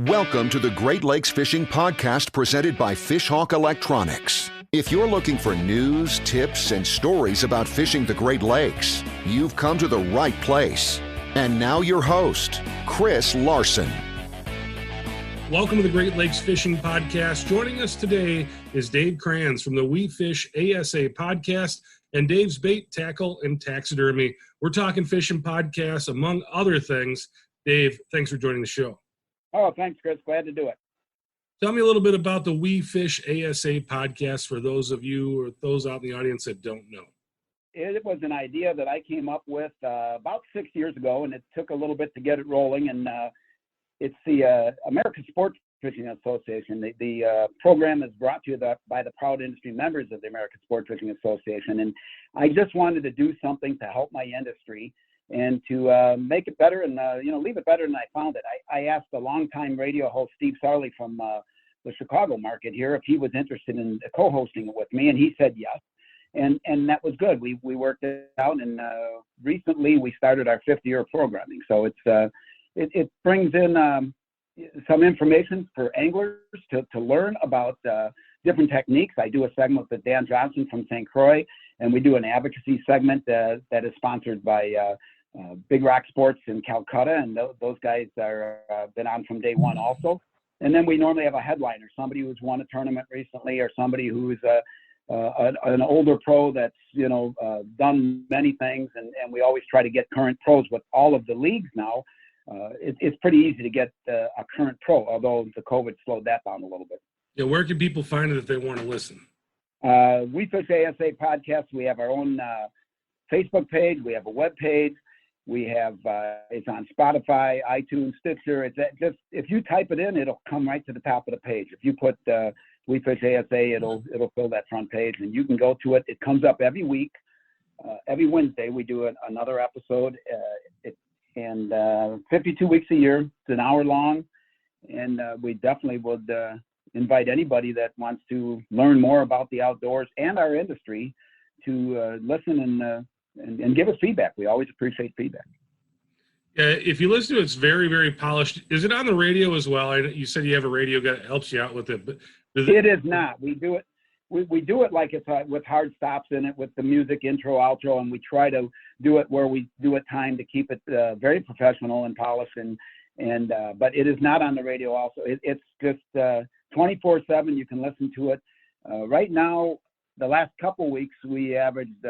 Welcome to the Great Lakes Fishing Podcast presented by Fishhawk Electronics. If you're looking for news, tips, and stories about fishing the Great Lakes, you've come to the right place. And now your host, Chris Larson. Welcome to the Great Lakes Fishing Podcast. Joining us today is Dave Kranz from the WeFishASA Podcast and Dave's Bait, Tackle, and Taxidermy. We're talking fishing podcasts, among other things. Dave, thanks for joining the show. Oh, thanks, Chris. Glad to do it. Tell me a little bit about the WeFishASA Podcast for those of you or those out in the audience that don't know. It was an idea that I came up with about 6 years ago, and it took a little bit to get it rolling. And it's the American Sport Fishing Association. The program is brought to you by the proud industry members of the American Sport Fishing Association. And I just wanted to do something to help my industry and to make it better and, leave it better than I found it. I asked a longtime radio host, Steve Sarley from the Chicago market here, if he was interested in co-hosting it with me, and he said yes. And that was good. We worked it out, and recently we started our 5th year of programming. So it brings in some information for anglers to learn about different techniques. I do a segment with Dan Johnson from St. Croix, and we do an advocacy segment that is sponsored by Big Rock Sports in Calcutta, and those guys are been on from day one also. And then we normally have a headliner, somebody who's won a tournament recently, or somebody who's an older pro that's done many things, and we always try to get current pros with all of the leagues now. It's pretty easy to get a current pro, although the COVID slowed that down a little bit. Yeah, where can people find it if they want to listen? WeFishASA Podcast. We have our own Facebook page. We have a web page. We have it's on Spotify, iTunes, Stitcher. It's just if you type it in, it'll come right to the top of the page. If you put WeFishASA, it'll fill that front page, and you can go to it. It comes up every week. Every Wednesday we do another episode. 52 weeks a year. It's an hour long, and we definitely would invite anybody that wants to learn more about the outdoors and our industry to listen and give us feedback. We always appreciate feedback. Yeah, if you listen to it, it's very, very polished. Is it on the radio as well? You said you have a radio guy that helps you out with it, but it is not. We do it. We do it like it's with hard stops in it, with the music intro, outro, and we try to do it where we do it time to keep it very professional and polished. But it is not on the radio. Also, it's just 24/7. You can listen to it. Right now, the last couple weeks, we averaged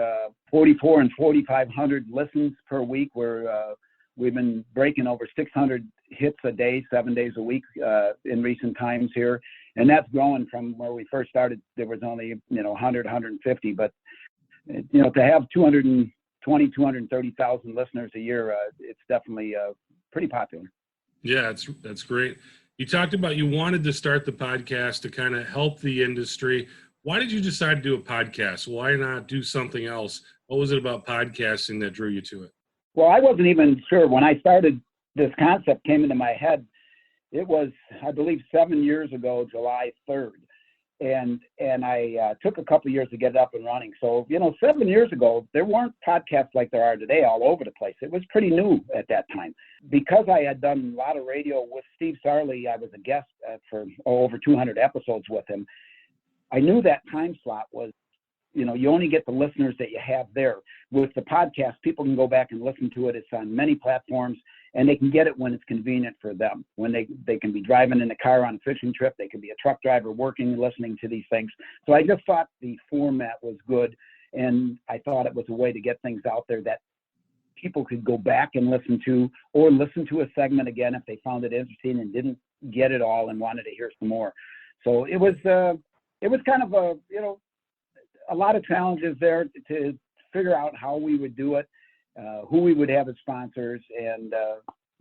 44 and 4,500 listens per week. We've been breaking over 600 hits a day, 7 days a week in recent times here. And that's growing from where we first started. There was only, 100, 150. But, to have 220, 230,000 listeners a year, it's definitely pretty popular. Yeah, that's great. You talked about you wanted to start the podcast to kind of help the industry. Why did you decide to do a podcast? Why not do something else? What was it about podcasting that drew you to it? Well, I wasn't even sure. When I started, this concept came into my head. It was, I believe, 7 years ago, July 3rd. And I took a couple of years to get it up and running. So, 7 years ago, there weren't podcasts like there are today all over the place. It was pretty new at that time. Because I had done a lot of radio with Steve Sarley, I was a guest for over 200 episodes with him. I knew that time slot was, you only get the listeners that you have there. With the podcast, people can go back and listen to it. It's on many platforms, and they can get it when it's convenient for them. When they can be driving in the car on a fishing trip, they can be a truck driver working and listening to these things. So I just thought the format was good, and I thought it was a way to get things out there that people could go back and listen to, or listen to a segment again if they found it interesting and didn't get it all and wanted to hear some more. So it was kind of a lot of challenges there to figure out how we would do it, who we would have as sponsors,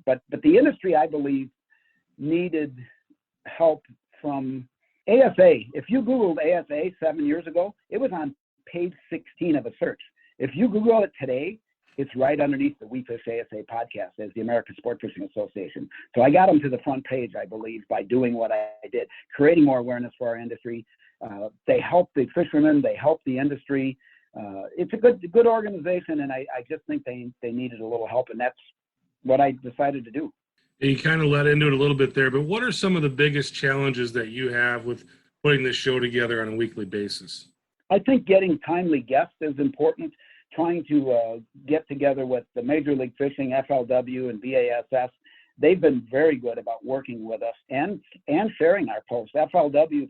but the industry, I believe, needed help from ASA. If you Googled ASA 7 years ago, it was on page 16 of a search. If you Google it today, it's right underneath the WeFishASA Podcast as the American Sport Fishing Association. So I got them to the front page, I believe, by doing what I did, creating more awareness for our industry. They help the fishermen, they help the industry. It's a good organization, and I just think they needed a little help, and that's what I decided to do. You kind of led into it a little bit there, but what are some of the biggest challenges that you have with putting this show together on a weekly basis? I think getting timely guests is important. Trying to get together with the Major League Fishing, FLW, and BASS. They've been very good about working with us and sharing our posts. FLW,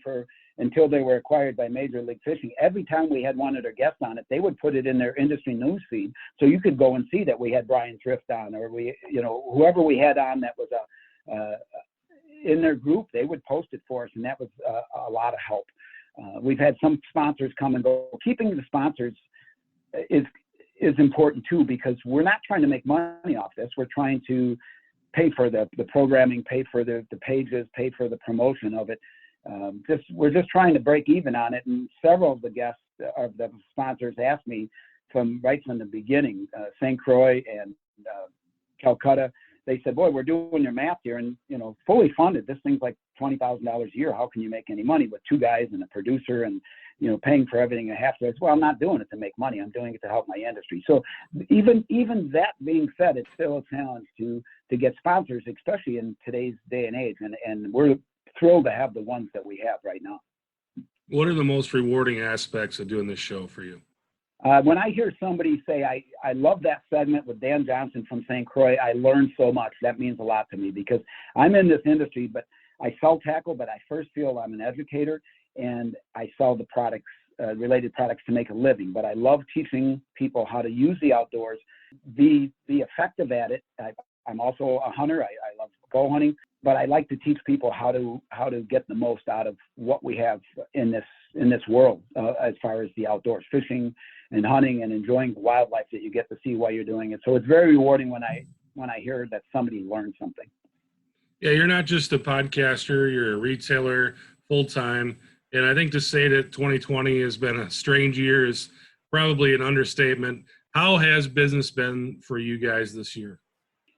until they were acquired by Major League Fishing, every time we had one of their guests on it, they would put it in their industry news feed, so you could go and see that we had Brian Thrift on, or whoever we had on that was in their group. They would post it for us, and that was a lot of help. We've had some sponsors come and go. Keeping the sponsors is important too, because we're not trying to make money off this. We're trying to pay for the programming, pay for the pages, pay for the promotion of it. We're just trying to break even on it. And several of the guests of the sponsors asked me right from the beginning, St. Croix and Calcutta. They said, "Boy, we're doing your math here, and fully funded. This thing's like $20,000 a year. How can you make any money with 2 guys and a producer and paying for everything I have to?" I said, "Well, I'm not doing it to make money. I'm doing it to help my industry." So even that being said, it's still a challenge to get sponsors, especially in today's day and age. And we're thrilled to have the ones that we have right now. What are the most rewarding aspects of doing this show for you? When I hear somebody say, I love that segment with Dan Johnson from St. Croix, I learned so much. That means a lot to me, because I'm in this industry, but I sell tackle, but I first feel I'm an educator, and I sell the products, related products, to make a living. But I love teaching people how to use the outdoors, be effective at it. I'm also a hunter. I love bow hunting, but I like to teach people how to get the most out of what we have in this world, as far as the outdoors, fishing and hunting, and enjoying the wildlife that you get to see while you're doing it. So it's very rewarding when I hear that somebody learned something. Yeah, you're not just a podcaster, you're a retailer full-time. And I think to say that 2020 has been a strange year is probably an understatement. How has business been for you guys this year?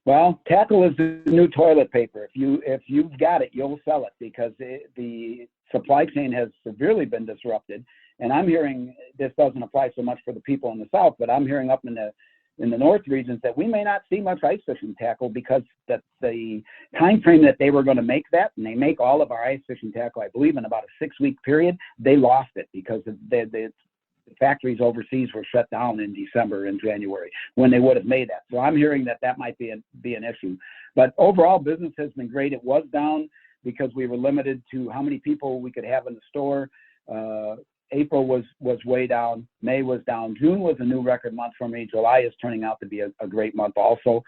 Well, tackle is the new toilet paper. If you've got it, you'll sell it, because the supply chain has severely been disrupted. And I'm hearing, this doesn't apply so much for the people in the South, but I'm hearing up in the North regions that we may not see much ice fishing tackle, because that's the time frame that they were going to make that, and they make all of our ice fishing tackle, I believe, in about a 6-week period. They lost it because the factories overseas were shut down in December and January when they would have made that. So I'm hearing that might be an issue. But overall, business has been great. It was down because we were limited to how many people we could have in the store. April was way down. May was down. June was a new record month for me. July is turning out to be a great month also,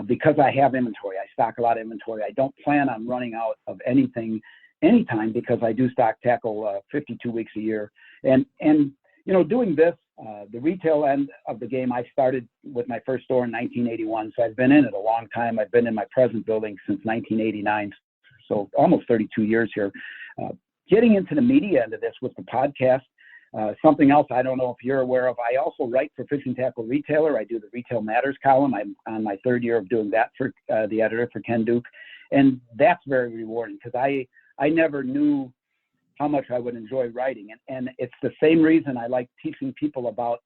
because I have inventory. I stock a lot of inventory. I don't plan on running out of anything anytime, because I do stock tackle 52 weeks a year. And doing this, the retail end of the game, I started with my first store in 1981. So I've been in it a long time. I've been in my present building since 1989. So almost 32 years here. Getting into the media end of this with the podcast, something else I don't know if you're aware of, I also write for Fishing Tackle Retailer. I do the Retail Matters column. I'm on my 3rd year of doing that for the editor for Ken Duke. And that's very rewarding, because I never knew how much I would enjoy writing. And it's the same reason I like teaching people about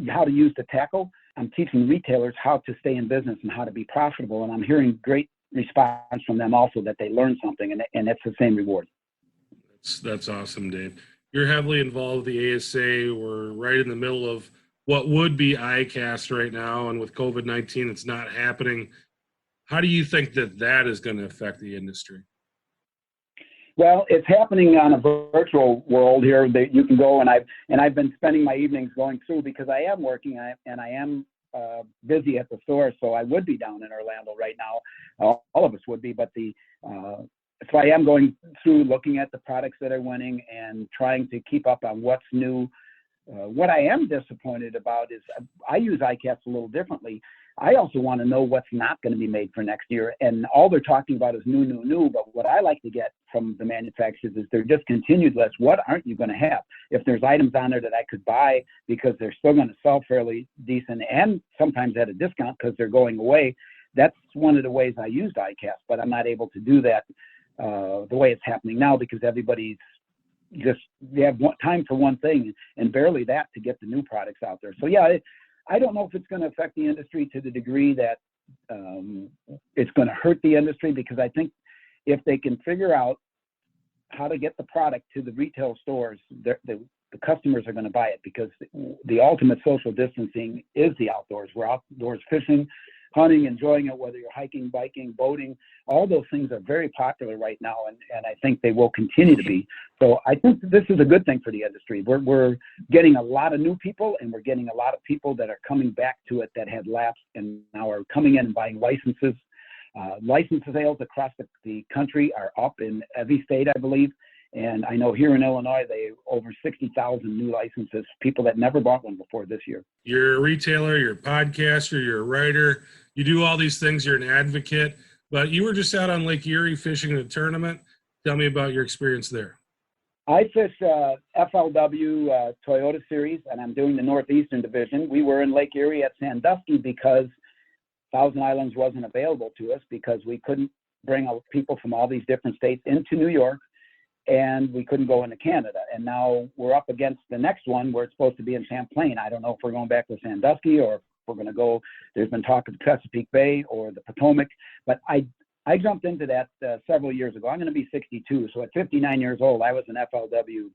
how to use the tackle. I'm teaching retailers how to stay in business and how to be profitable. And I'm hearing great response from them also, that they learned something, and it's the same reward. That's awesome, Dave. You're heavily involved with the ASA. We're right in the middle of what would be ICAST right now, and with COVID-19, it's not happening. How do you think that is going to affect the industry? Well, it's happening on a virtual world here that you can go, and I've been spending my evenings going through, because I am working and I am busy at the store, so I would be down in Orlando right now. All of us would be, but so I am going through, looking at the products that are winning and trying to keep up on what's new. What I am disappointed about is I use ICAST a little differently. I also want to know what's not going to be made for next year. And all they're talking about is new. But what I like to get from the manufacturers is their discontinued list. What aren't you going to have? If there's items on there that I could buy because they're still going to sell fairly decent, and sometimes at a discount because they're going away, that's one of the ways I used ICAST. But I'm not able to do that the way it's happening now, because everybody's they have time for one thing, and barely that to get the new products out there. So yeah, I don't know if it's going to affect the industry to the degree that it's going to hurt the industry, because I think if they can figure out how to get the product to the retail stores, the customers are going to buy it, because the ultimate social distancing is the outdoors. We're outdoors fishing, hunting, enjoying it, whether you're hiking, biking, boating. All those things are very popular right now, and I think they will continue to be. So I think this is a good thing for the industry. We're getting a lot of new people, and we're getting a lot of people that are coming back to it that had lapsed and now are coming in and buying licenses. License sales across the country are up in every state, I believe. And I know here in Illinois, they over 60,000 new licenses, people that never bought one before this year. You're a retailer, you're a podcaster, you're a writer. You do all these things. You're an advocate. But you were just out on Lake Erie fishing in a tournament. Tell me about your experience there. I fish FLW Toyota Series, and I'm doing the Northeastern Division. We were in Lake Erie at Sandusky because Thousand Islands wasn't available to us, because we couldn't bring people from all these different states into New York, and we couldn't go into Canada. And now we're up against the next one where it's supposed to be in Champlain. I don't know if we're going back to Sandusky or if we're going to go. There's been talk of Chesapeake Bay or the Potomac, but I jumped into that several years ago. I'm going to be 62, so at 59 years old, I was an FLW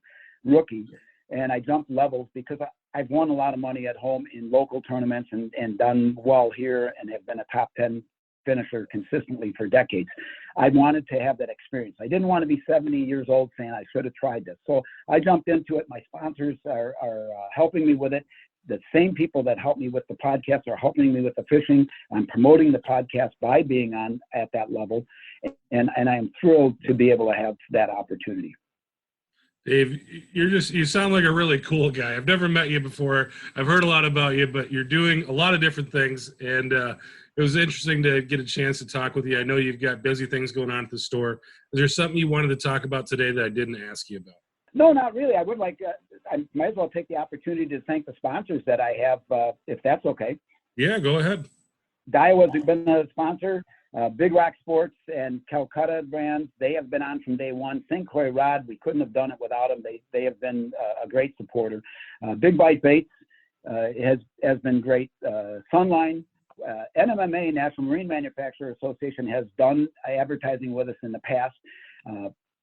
rookie, and I jumped levels because I've won a lot of money at home in local tournaments and done well here and have been a top 10 finisher consistently for decades. I wanted to have that experience. I didn't want to be 70 years old saying I should have tried this. So I jumped into it. My sponsors are helping me with it. The same people that help me with the podcast are helping me with the fishing. I'm promoting the podcast by being on at that level. And I am thrilled to be able to have that opportunity. Dave, you sound like a really cool guy. I've never met you before. I've heard a lot about you, but you're doing a lot of different things. And it was interesting to get a chance to talk with you. I know you've got busy things going on at the store. Is there something you wanted to talk about today that I didn't ask you about? No, not really. I would like, I might as well take the opportunity to thank the sponsors that I have, if that's okay. Yeah, go ahead. Daiwa has been a sponsor. Big Rock Sports and Calcutta brands, they have been on from day one. St. Croix Rod, we couldn't have done it without them. They have been a great supporter. Big Bite Baits has been great. Sunline, NMMA, National Marine Manufacturer Association, has done advertising with us in the past.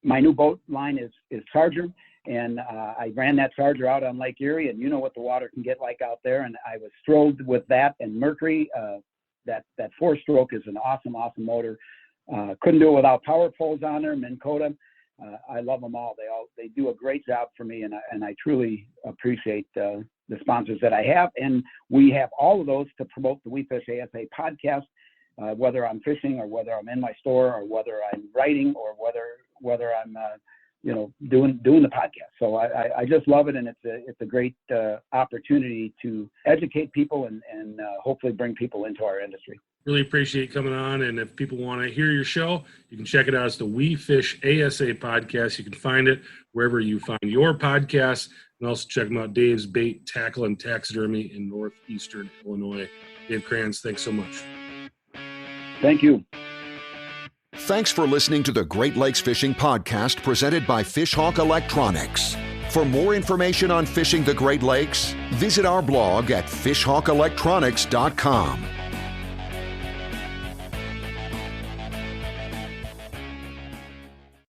My new boat line is Charger, and I ran that Charger out on Lake Erie, and you know what the water can get like out there, and I was thrilled with that. And Mercury, that 4-stroke is an awesome motor. Couldn't do it without Power Poles on there. Minn Kota, I love them all. They do a great job for me, and I truly appreciate the sponsors that I have. And we have all of those to promote the WeFishASA podcast, whether I'm fishing or whether I'm in my store or whether I'm writing or whether I'm doing the podcast. So I just love it, and it's a great opportunity to educate people and hopefully bring people into our industry. Really appreciate you coming on, and if people want to hear your show, you can check it out. It's the WeFishASA Podcast. You can find it wherever you find your podcasts, and also check them out, Dave's Bait, Tackle, and Taxidermy in Northeastern Illinois. Dave Kranz, thanks so much. Thank you. Thanks for listening to the Great Lakes Fishing Podcast presented by Fishhawk Electronics. For more information on fishing the Great Lakes, visit our blog at fishhawkelectronics.com.